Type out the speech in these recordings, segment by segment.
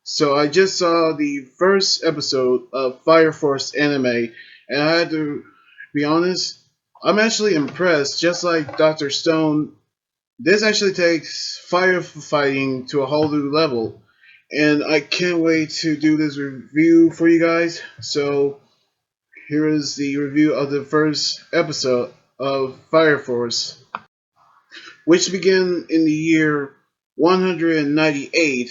So I just saw the first episode of Fire Force anime, and I had to be honest, I'm actually impressed. Just like Dr. Stone, this actually takes firefighting to a whole new level, and I can't wait to do this review for you guys. So here is the review of the first episode of Fire Force, which began in the year 198,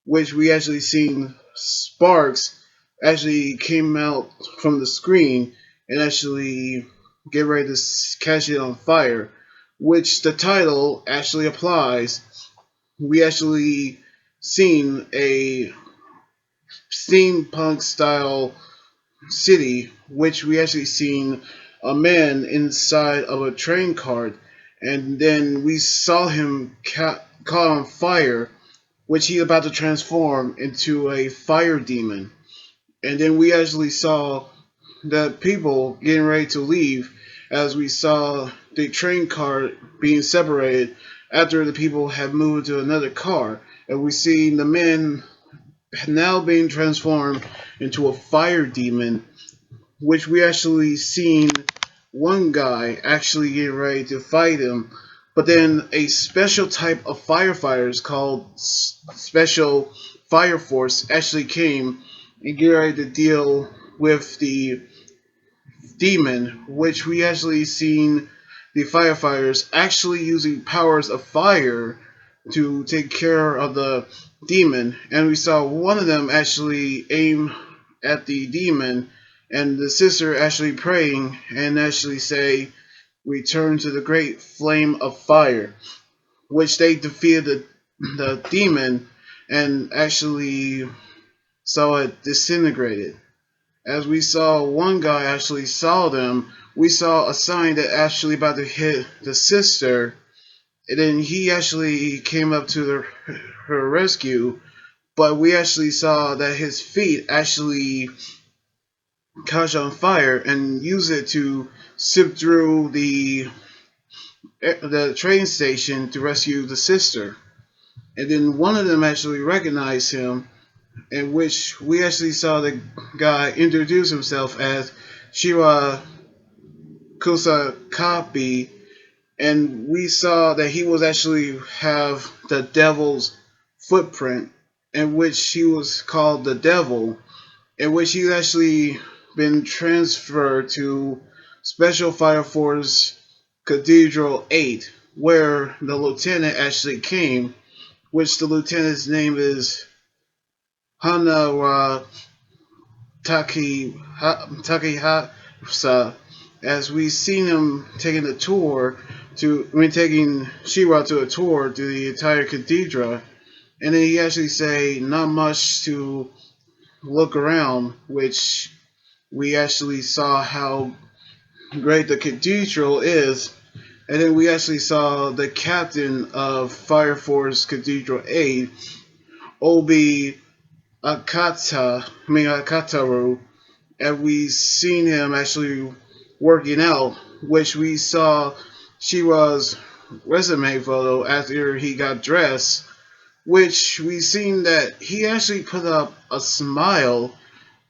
which we actually seen sparks actually came out from the screen and actually get ready to catch it on fire, which the title actually applies. We actually seen a steampunk style city, which we actually seen a man inside of a train cart, and then we saw him caught on fire, which he about to transform into a fire demon. And then we actually saw the people getting ready to leave as we saw the train car being separated after the people had moved to another car. And we see the man now being transformed into a fire demon, which we actually seen one guy actually getting ready to fight him, but then a special type of firefighters called Special Fire Force actually came and get ready to deal with the demon, which we actually seen the firefighters actually using powers of fire to take care of the demon, and we saw one of them actually aim at the demon, and the sister actually praying and actually say, "Return to the great flame of fire," which they defeated the demon and actually saw it disintegrated. As we saw one guy actually saw them, we saw a sign that actually about to hit the sister, and then he actually came up to her rescue, but we actually saw that his feet actually catch on fire and use it to sip through the train station to rescue the sister. And then one of them actually recognized him, in which we actually saw the guy introduce himself as Shira Kusakabe, and we saw that he was actually have the devil's footprint, in which he was called the devil, in which he's actually been transferred to Special Fire Force Cathedral 8, where the lieutenant actually came, which the lieutenant's name is Hanara Takehasa, as we seen him taking a tour taking Shira to a tour to the entire cathedral, and then he actually say not much to look around, which we actually saw how great the cathedral is, and then we actually saw the captain of Fire Force Cathedral 8, Obi Akataru, and we seen him actually working out, which we saw Shira's resume photo after he got dressed, which we seen that he actually put up a smile,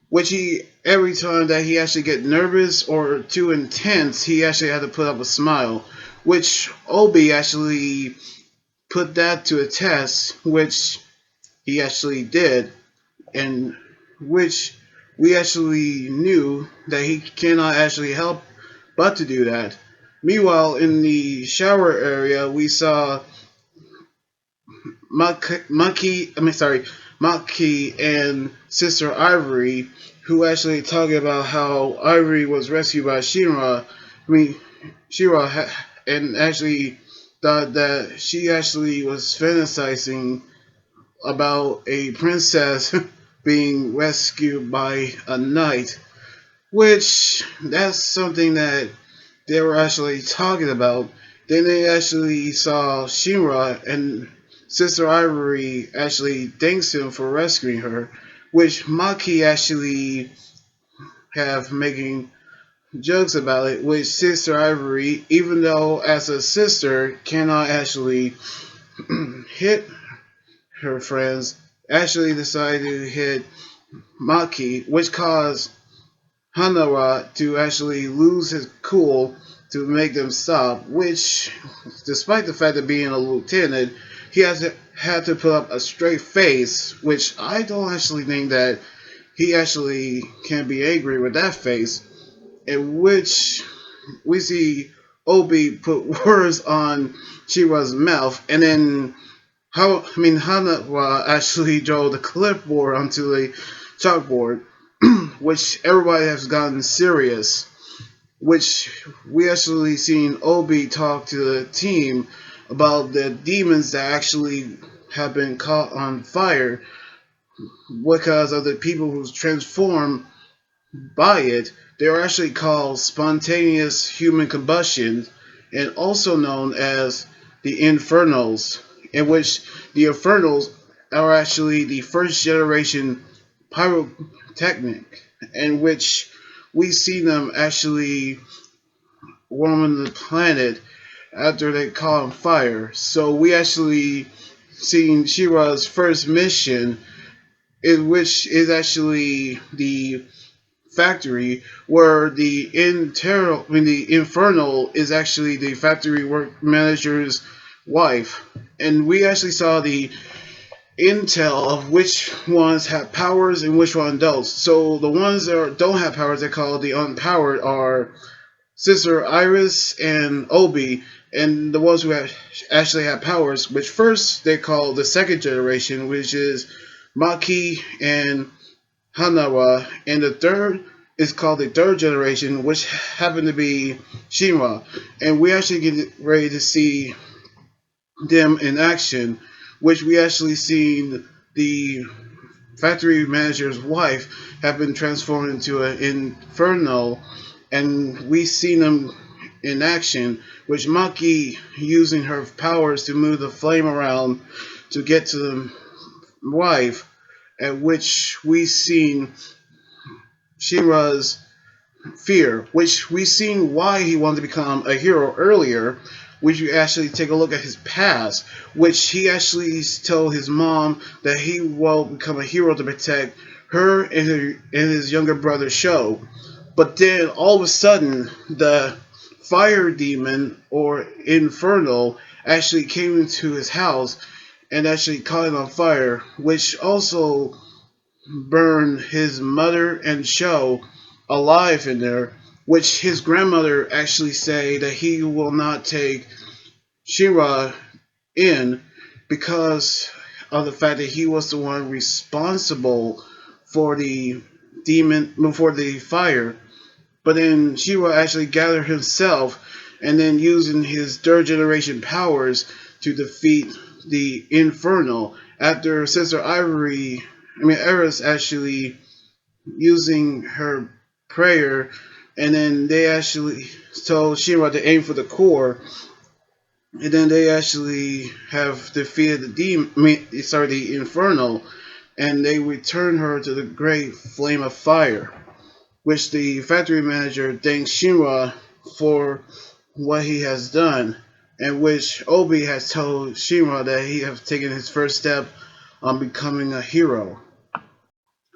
which he every time that he actually get nervous or too intense, he actually had to put up a smile, which Obi actually put that to a test, which he actually did, and which we actually knew that he cannot actually help but to do that. Meanwhile, in the shower area, we saw Maki and Sister Ivory, who actually talking about how Ivory was rescued by Shinra. Shira and actually thought that she actually was fantasizing about a princess being rescued by a knight, which that's something that they were actually talking about. Then they actually saw Shinra and Sister Ivory actually thanks him for rescuing her, which Maki actually have making jokes about it, which Sister Ivory, even though as a sister cannot actually hit her friends, actually decided to hit Maki, which caused Hanawa to actually lose his cool to make them stop, which, despite the fact of being a lieutenant, he had to put up a straight face, which I don't actually think that he actually can be angry with that face, in which we see Obi put words on Shira's mouth, and then Hanawa actually drew the clipboard onto the chalkboard, which everybody has gotten serious. Which we actually seen Obi talk to the team about the demons that actually have been caught on fire because of the people who transform by it. They are actually called spontaneous human combustion and also known as the Infernals, in which the Infernals are actually the first generation pyrotechnic, in which we see them actually warming the planet after they caught on fire. So we actually seen Shira's first mission, in which is actually the factory where the infernal is actually the factory work manager's wife, and we actually saw the intel of which ones have powers and which one don't. So the ones that don't have powers, they call the unpowered, are Sister Iris and Obi, and the ones who actually have powers, which first they call the second generation, which is Maki and Hanawa, and the third is called the third generation, which happened to be Shinra. And we actually get ready to see them in action, which we actually seen the factory manager's wife have been transformed into an inferno, and we seen them in action, which Maki using her powers to move the flame around to get to the wife, at which we seen Shira's fear, which we seen why he wanted to become a hero earlier, which you actually take a look at his past, which he actually told his mom that he will become a hero to protect her and his younger brother Sho. But then all of a sudden, the fire demon or infernal actually came into his house and actually caught it on fire, which also burned his mother and Sho alive in there, which his grandmother actually say that he will not take Shira in because of the fact that he was the one responsible for the for the fire. But then Shira actually gathered himself and then using his third generation powers to defeat the Infernal after Sister Eris actually using her prayer, and then they actually told Shira to aim for the core, and then they actually have defeated the Infernal, and they return her to the great flame of fire, which the factory manager thanks Shinra for what he has done, and which Obi has told Shinra that he has taken his first step on becoming a hero.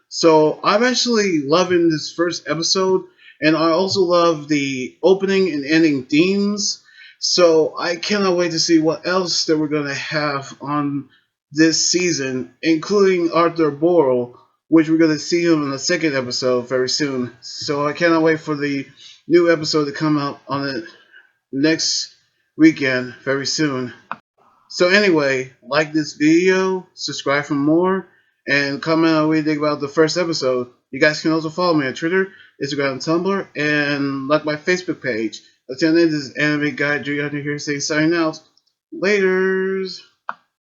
So I'm actually loving this first episode, and I also love the opening and ending themes. So I cannot wait to see what else that we're gonna have on this season, including Arthur Boral, which we're gonna see him in the second episode very soon. So I cannot wait for the new episode to come out on the next weekend very soon. So anyway, like this video, subscribe for more, and comment on what you think about the first episode. You guys can also follow me on Twitter, Instagram, and Tumblr, and like my Facebook page. Until then, this is Anime Guy Drew here saying signing out. Laters!